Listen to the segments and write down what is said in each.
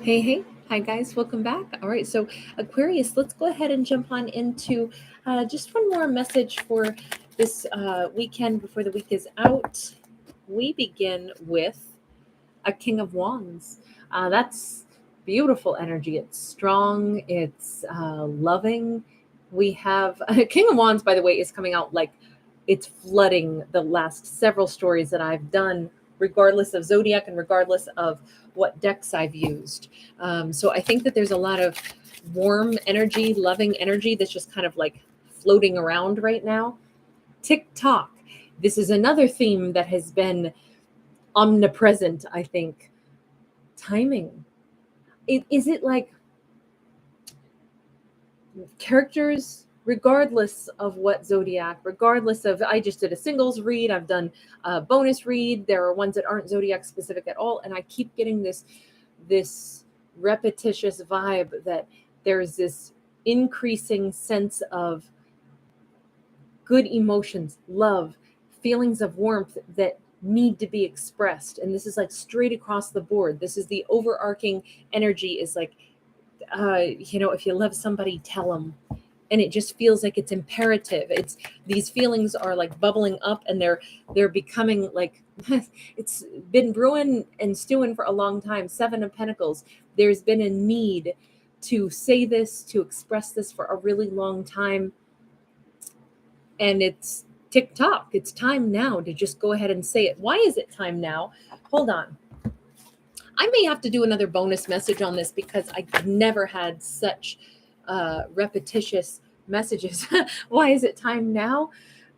Hey, hey. Hi, guys. Welcome back. All right. So, Aquarius, let's go ahead and jump on into just one more message for this weekend before the week is out. We begin with a King of Wands. That's beautiful energy. It's strong, it's loving. We have King of Wands, by the way, is coming out like it's flooding the last several stories that I've done, regardless of zodiac and regardless of what decks I've used. So I think that there's a lot of warm energy, loving energy that's just kind of like floating around right now. Tick tock. This is another theme that has been omnipresent, I think. Timing. Is it like characters, regardless of what zodiac, regardless of, I just did a singles read, I've done a bonus read, there are ones that aren't zodiac specific at all, and I keep getting this repetitious vibe that there's this increasing sense of good emotions, love, feelings of warmth that need to be expressed. And this is like straight across the board. This is the overarching energy is like, if you love somebody, tell them. And it just feels like it's imperative. It's these feelings are like bubbling up and they're becoming like it's been brewing and stewing for a long time. Seven of Pentacles. There's been a need to say this, to express this for a really long time, and it's TikTok. It's time now to just go ahead and say it. Why is it time now? Hold on. I may have to do another bonus message on this because I've never had such repetitious messages. Why is it time now?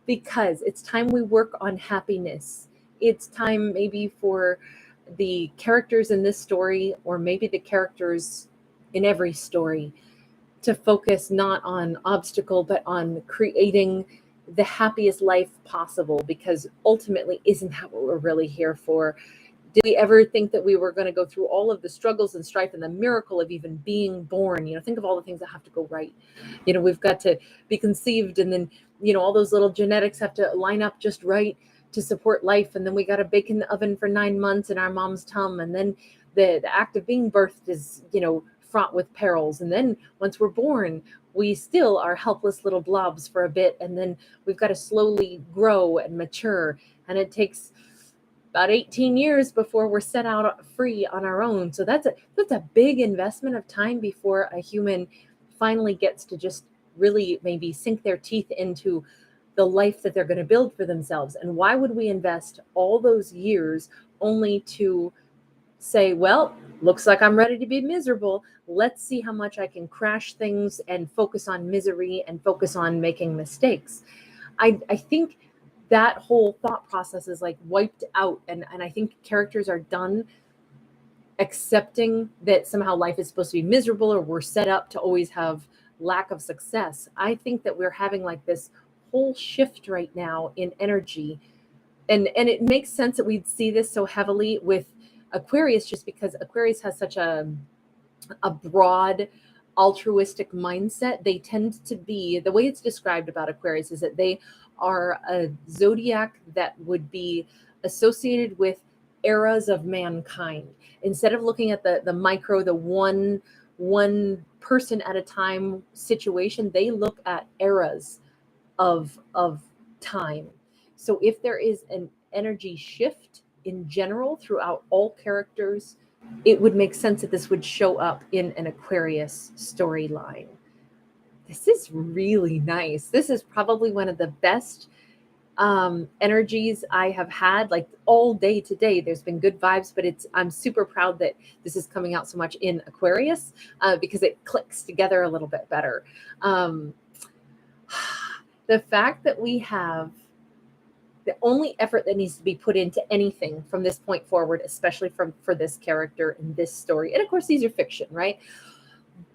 Because it's time we work on happiness. It's time maybe for the characters in this story, or maybe the characters in every story, to focus not on obstacle, but on creating the happiest life possible, because ultimately, isn't that what we're really here for? Did we ever think that we were going to go through all of the struggles and strife and the miracle of even being born? Think of all the things that have to go right. We've got to be conceived, and then, all those little genetics have to line up just right to support life. And then we got to bake in the oven for 9 months in our mom's tum. And then the act of being birthed is, fraught with perils. And then once we're born, we still are helpless little blobs for a bit. And then we've got to slowly grow and mature. And it takes about 18 years before we're set out free on our own. So that's a big investment of time before a human finally gets to just really maybe sink their teeth into the life that they're going to build for themselves. And why would we invest all those years only to say, well, looks like I'm ready to be miserable. Let's see how much I can crash things and focus on misery and focus on making mistakes. I think that whole thought process is like wiped out. And I think characters are done accepting that somehow life is supposed to be miserable, or we're set up to always have lack of success. I think that we're having like this whole shift right now in energy. And it makes sense that we'd see this so heavily with Aquarius, just because Aquarius has such a broad altruistic mindset. They tend to be, the way it's described about Aquarius is that they are a zodiac that would be associated with eras of mankind. Instead of looking at the micro, the one person at a time situation, they look at eras of time. So if there is an energy shift in general throughout all characters, it would make sense that this would show up in an Aquarius storyline. This is really nice. This is probably one of the best energies I have had, like all day today. There's been good vibes, but I'm super proud that this is coming out so much in Aquarius, because it clicks together a little bit better. The fact that we have the only effort that needs to be put into anything from this point forward, especially for this character in this story. And of course, these are fiction, right?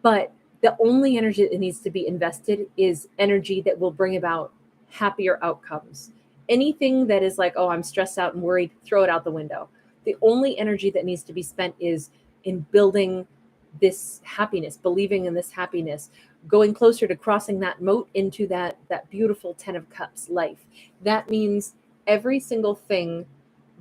But the only energy that needs to be invested is energy that will bring about happier outcomes. Anything that is like, oh, I'm stressed out and worried, throw it out the window. The only energy that needs to be spent is in building this happiness, believing in this happiness, going closer to crossing that moat into that beautiful 10 of Cups life. That means every single thing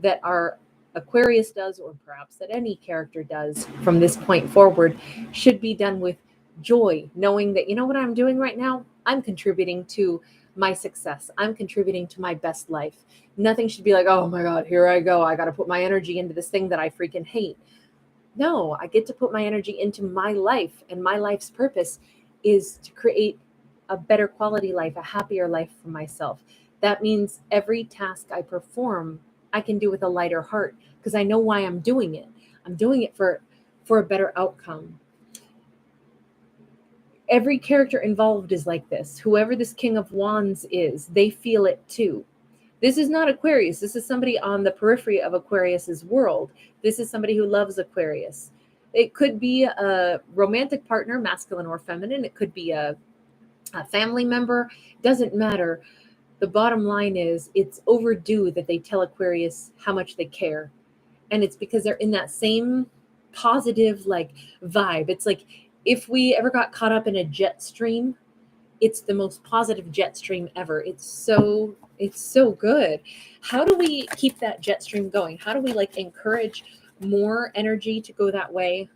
that our Aquarius does, or perhaps that any character does from this point forward, should be done with joy, knowing that, you know what I'm doing right now? I'm contributing to my success. I'm contributing to my best life. Nothing should be like, oh my God, here I go. I got to put my energy into this thing that I freaking hate. No, I get to put my energy into my life, and my life's purpose is to create a better quality life, a happier life for myself. That means every task I perform, I can do with a lighter heart because I know why I'm doing it. I'm doing it for a better outcome. Every character involved is like this. Whoever this King of Wands is, they feel it too. This is not Aquarius. This is somebody on the periphery of Aquarius's world. This is somebody who loves Aquarius. It could be a romantic partner, masculine or feminine. It could be a family member. Doesn't matter. The bottom line is it's overdue that they tell Aquarius how much they care. And it's because they're in that same positive like vibe. It's like if we ever got caught up in a jet stream, it's the most positive jet stream ever. It's so good. How do we keep that jet stream going? How do we like encourage more energy to go that way?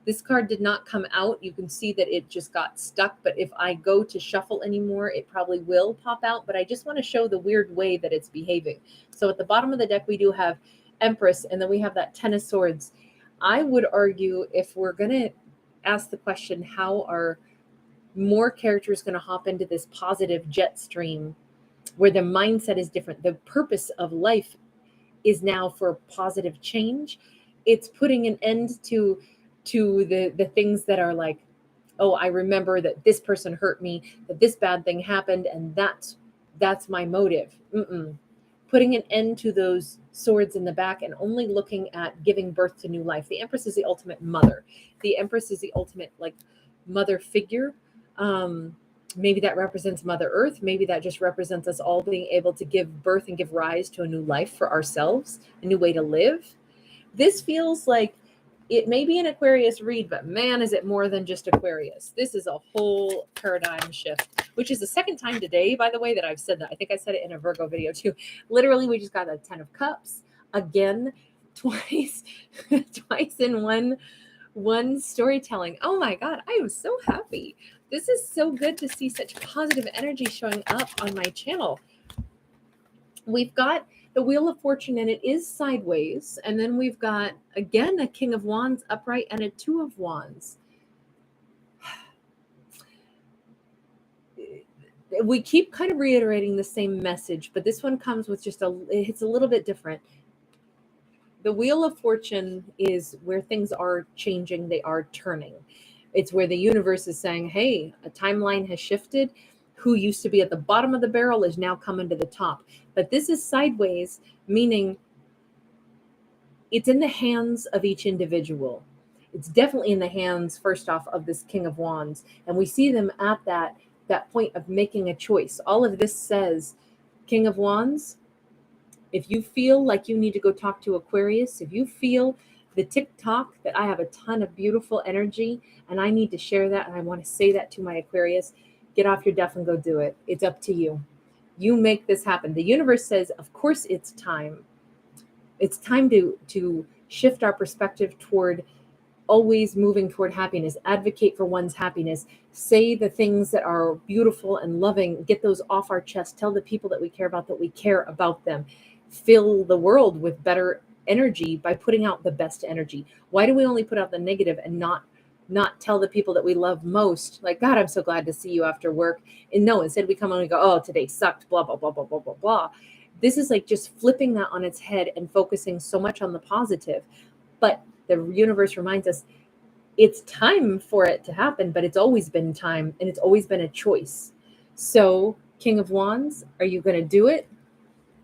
This card did not come out. You can see that it just got stuck, but if I go to shuffle anymore, it probably will pop out, but I just want to show the weird way that it's behaving. So at the bottom of the deck, we do have Empress, and then we have that Ten of Swords. I would argue if we're going to ask the question, how are more characters going to hop into this positive jet stream where the mindset is different? The purpose of life is now for positive change. It's putting an end to the things that are like, oh, I remember that this person hurt me, that this bad thing happened, and that's my motive. Putting an end to those swords in the back and only looking at giving birth to new life. The Empress is the ultimate mother. The Empress is the ultimate like mother figure. Maybe that represents Mother Earth. Maybe that just represents us all being able to give birth and give rise to a new life for ourselves, a new way to live. This feels like it may be an Aquarius read, but man, is it more than just Aquarius. This is a whole paradigm shift, which is the second time today, by the way, that I've said that. I think I said it in a Virgo video too. Literally, we just got a 10 of Cups again, twice, twice in one storytelling. Oh my God, I am so happy. This is so good to see such positive energy showing up on my channel. We've got the Wheel of Fortune, and it is sideways. And then we've got, again, a King of Wands upright and a Two of Wands. We keep kind of reiterating the same message, but this one comes with just it's a little bit different. The Wheel of Fortune is where things are changing, they are turning. It's where the universe is saying, hey, a timeline has shifted. Who used to be at the bottom of the barrel is now coming to the top. But this is sideways, meaning it's in the hands of each individual. It's definitely in the hands, first off, of this King of Wands. And we see them at that point of making a choice. All of this says, King of Wands, if you feel like you need to go talk to Aquarius, if you feel the TikTok that I have a ton of beautiful energy and I need to share that and I want to say that to my Aquarius, get off your duff and go do it. It's up to you. You make this happen. The universe says, of course, it's time. It's time to shift our perspective toward always moving toward happiness, advocate for one's happiness, say the things that are beautiful and loving, get those off our chest, tell the people that we care about that we care about them, fill the world with better energy by putting out the best energy. Why do we only put out the negative and not tell the people that we love most, like, God, I'm so glad to see you after work? And no, instead we come on and go, oh, today sucked, blah, blah, blah, blah, blah, blah, blah. This is like just flipping that on its head and focusing so much on the positive. But the universe reminds us it's time for it to happen, but it's always been time and it's always been a choice. So, King of Wands, are you going to do it?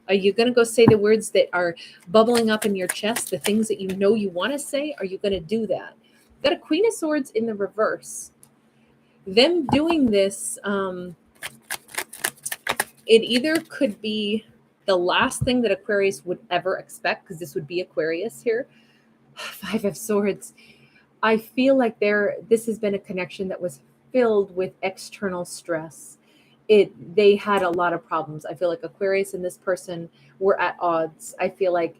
Are you going to go say the words that are bubbling up in your chest, the things that you know you want to say? Are you going to do that? Got a Queen of Swords in the reverse. Them doing this, it either could be the last thing that Aquarius would ever expect, because this would be Aquarius here. Five of Swords. I feel like this has been a connection that was filled with external stress. They had a lot of problems. I feel like Aquarius and this person were at odds. I feel like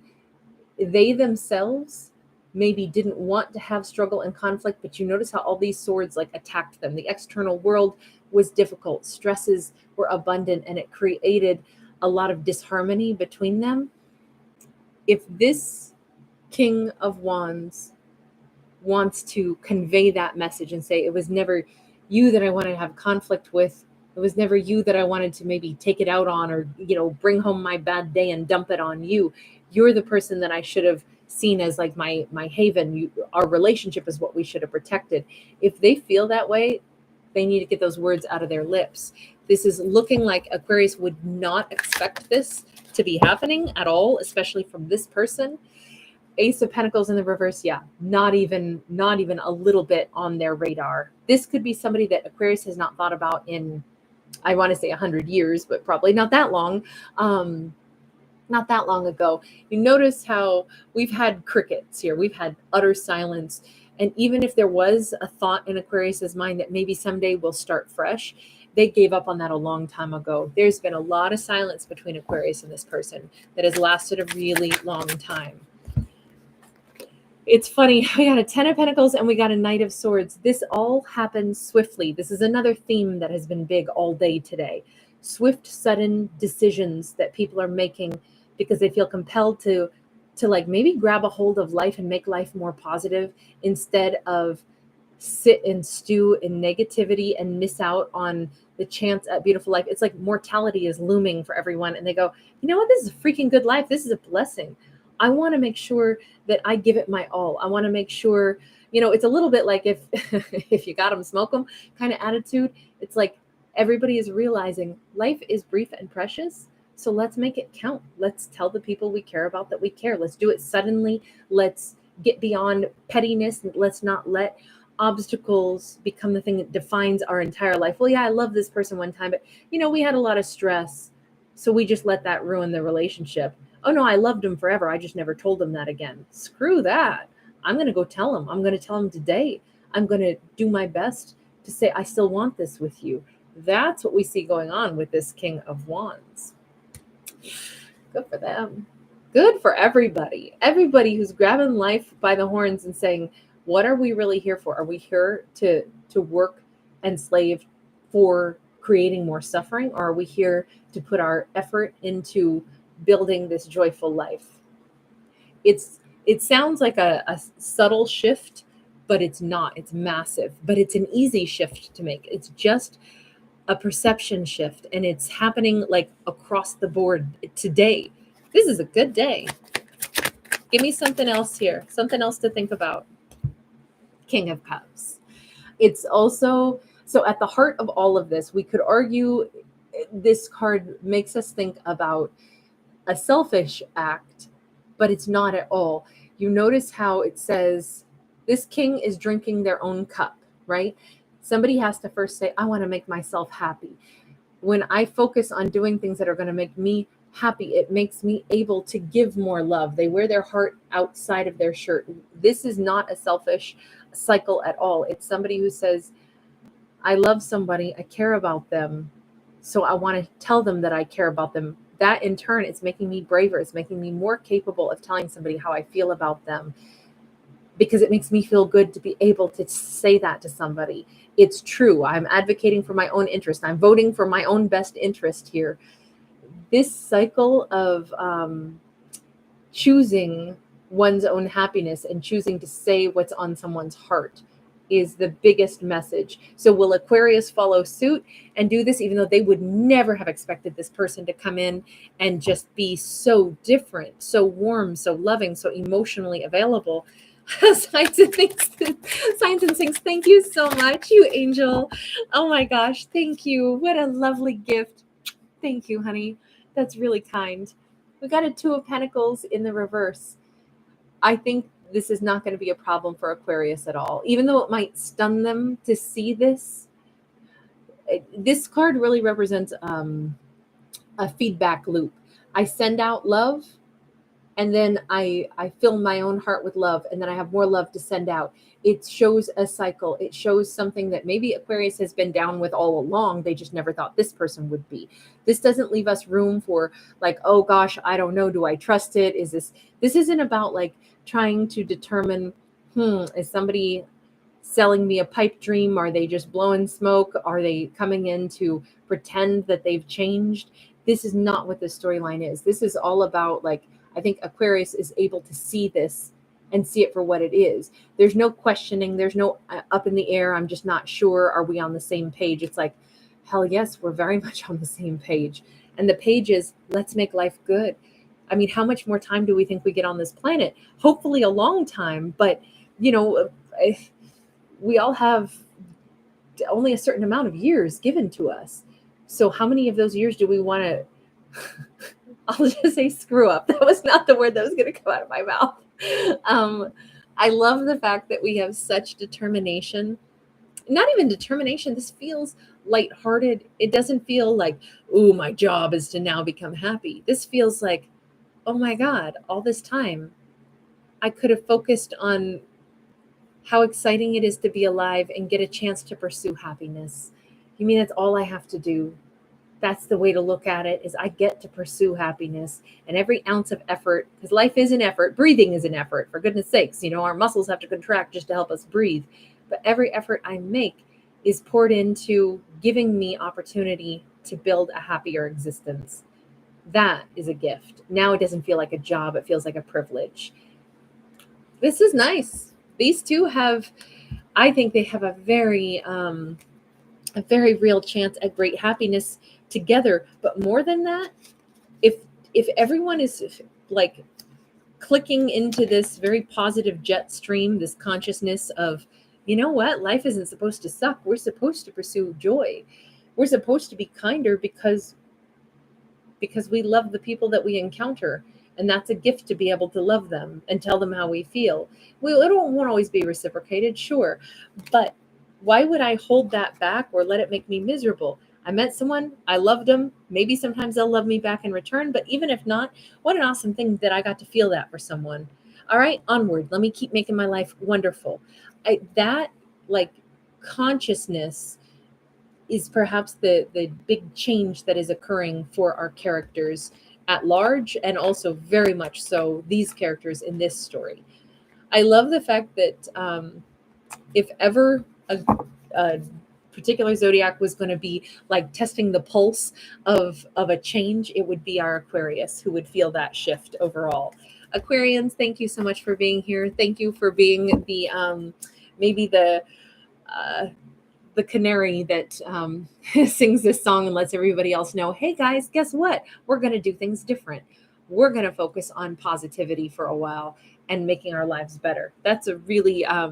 they themselves maybe didn't want to have struggle and conflict, but you notice how all these swords like attacked them. The external world was difficult, stresses were abundant, and it created a lot of disharmony between them. If this King of Wands wants to convey that message and say, it was never you that I wanted to have conflict with, it was never you that I wanted to maybe take it out on, or, you know, bring home my bad day and dump it on you. You're the person that I should have seen as like my haven. Our relationship is what we should have protected. If they feel that way, they need to get those words out of their lips. This is looking like Aquarius would not expect this to be happening at all, especially from this person. Ace of Pentacles in the reverse, yeah, not even a little bit on their radar. This could be somebody that Aquarius has not thought about in, I want to say 100 years, but probably not that long. Not that long ago. You notice how we've had crickets here. We've had utter silence. And even if there was a thought in Aquarius's mind that maybe someday we'll start fresh, they gave up on that a long time ago. There's been a lot of silence between Aquarius and this person that has lasted a really long time. It's funny, we got a 10 of Pentacles and we got a Knight of Swords. This all happens swiftly. This is another theme that has been big all day today. Swift, sudden decisions that people are making because they feel compelled to like maybe grab a hold of life and make life more positive instead of sit and stew in negativity and miss out on the chance at beautiful life. It's like mortality is looming for everyone. And they go, you know what? This is a freaking good life. This is a blessing. I want to make sure that I give it my all. I want to make sure, you know, it's a little bit like if if you got them, smoke them kind of attitude. It's like everybody is realizing life is brief and precious. So let's make it count. Let's tell the people we care about that we care. Let's do it suddenly. Let's get beyond pettiness. Let's not let obstacles become the thing that defines our entire life. Well, yeah, I love this person one time, but you know, we had a lot of stress. So we just let that ruin the relationship. Oh no, I loved him forever. I just never told him that again. Screw that. I'm going to go tell him. I'm going to tell him today. I'm going to do my best to say, I still want this with you. That's what we see going on with this King of Wands. Good for them. Good for everybody. Everybody who's grabbing life by the horns and saying, what are we really here for? Are we here to work and slave for creating more suffering? Or are we here to put our effort into building this joyful life? It sounds like a subtle shift, but it's not. It's massive, but it's an easy shift to make. It's just a perception shift, and it's happening like across the board today. This is a good day. Give me something else here, something else to think about. King of Cups. It's also, so at the heart of all of this, we could argue this card makes us think about a selfish act, but it's not at all. You notice how it says this king is drinking their own cup, right? Somebody has to first say, I want to make myself happy. When I focus on doing things that are going to make me happy, it makes me able to give more love. They wear their heart outside of their shirt. This is not a selfish cycle at all. It's somebody who says, I love somebody, I care about them, so I want to tell them that I care about them. That in turn, it's making me braver. It's making me more capable of telling somebody how I feel about them, because it makes me feel good to be able to say that to somebody. It's true. I'm advocating for my own interest. I'm voting for my own best interest here. This cycle of choosing one's own happiness and choosing to say what's on someone's heart is the biggest message. So will Aquarius follow suit and do this, even though they would never have expected this person to come in and just be so different, so warm, so loving, so emotionally available? Signs and things. Thank you so much, you angel. Oh my gosh, thank you. What a lovely gift. Thank you, honey. That's really kind. We got a 2 of Pentacles in the reverse. I think this is not going to be a problem for Aquarius at all, even though it might stun them to see this. This card really represents a feedback loop. I send out love, and then I fill my own heart with love, and then I have more love to send out. It shows a cycle. It shows something that maybe Aquarius has been down with all along. They just never thought this person would be. This doesn't leave us room for like, oh gosh, I don't know, do I trust it? Is this isn't about like trying to determine, is somebody selling me a pipe dream? Are they just blowing smoke? Are they coming in to pretend that they've changed? This is not what the storyline is. This is all about like, I think Aquarius is able to see this and see it for what it is. There's no questioning. There's no up in the air. I'm just not sure. Are we on the same page? It's like, hell yes, we're very much on the same page. And the page is, let's make life good. I mean, how much more time do we think we get on this planet? Hopefully a long time, but you know, we all have only a certain amount of years given to us. So how many of those years do we want to, I'll just say screw up. That was not the word that was going to come out of my mouth. I love the fact that we have such determination. Not even determination. This feels lighthearted. It doesn't feel like, oh, my job is to now become happy. This feels like, oh my God, all this time I could have focused on how exciting it is to be alive and get a chance to pursue happiness. You mean that's all I have to do? That's the way to look at it, is I get to pursue happiness, and every ounce of effort, because life is an effort, breathing is an effort, for goodness sakes, you know, our muscles have to contract just to help us breathe. But every effort I make is poured into giving me opportunity to build a happier existence. That is a gift. Now it doesn't feel like a job, it feels like a privilege. This is nice. These two have, I think they have a very real chance at great happiness together. But more than that, if everyone is like clicking into this very positive jet stream, this consciousness of, you know what, life isn't supposed to suck. We're supposed to pursue joy. We're supposed to be kinder because we love the people that we encounter. And that's a gift to be able to love them and tell them how we feel. Well, it won't always be reciprocated, sure. But why would I hold that back or let it make me miserable? I met someone, I loved them. Maybe sometimes they'll love me back in return. But even if not, what an awesome thing that I got to feel that for someone. All right, onward. Let me keep making my life wonderful. That like consciousness is perhaps the big change that is occurring for our characters at large, and also very much so these characters in this story. I love the fact that if ever a particular zodiac was going to be like testing the pulse of a change, it would be our Aquarius who would feel that shift overall. Aquarians, thank you so much for being here. Thank you for being the maybe the canary that sings this song and lets everybody else know, hey guys, guess what? We're going to do things different. We're going to focus on positivity for a while and making our lives better. That's a really, I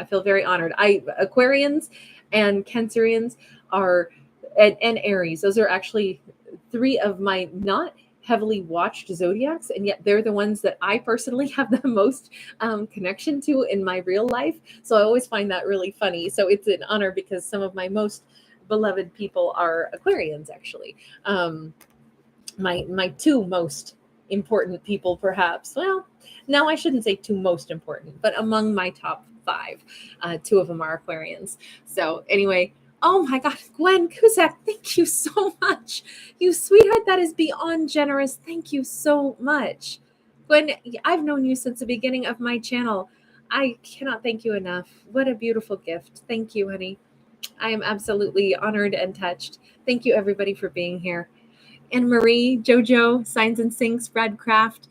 feel very honored. Aquarians and Cancerians are, and Aries, those are actually three of my not heavily watched zodiacs, and yet they're the ones that I personally have the most connection to in my real life. So I always find that really funny. So it's an honor because some of my most beloved people are Aquarians, actually. My two most important people, perhaps. Well, no, I shouldn't say two most important, but among my top 5, 2 of them are Aquarians. So anyway, oh my God, Gwen Cusack, thank you so much. You sweetheart, that is beyond generous. Thank you so much. Gwen, I've known you since the beginning of my channel. I cannot thank you enough. What a beautiful gift. Thank you, honey. I am absolutely honored and touched. Thank you, everybody, for being here. Anne Marie, Jojo, Signs and Sinks, Brad Craft.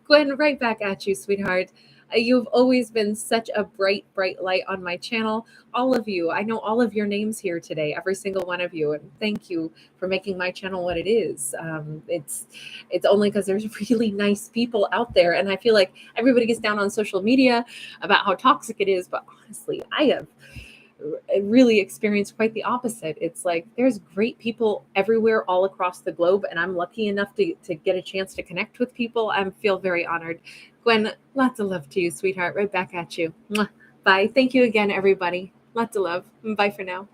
Gwen, right back at you, sweetheart. You've always been such a bright, bright light on my channel. All of you, I know all of your names here today, every single one of you. And thank you for making my channel what it is. It's only because there's really nice people out there. And I feel like everybody gets down on social media about how toxic it is. But honestly, I have really experienced quite the opposite. It's like there's great people everywhere all across the globe, and I'm lucky enough to get a chance to connect with people. I feel very honored. Gwen, lots of love to you, sweetheart. Right back at you. Mwah. Bye. Thank you again, everybody. Lots of love. Bye for now.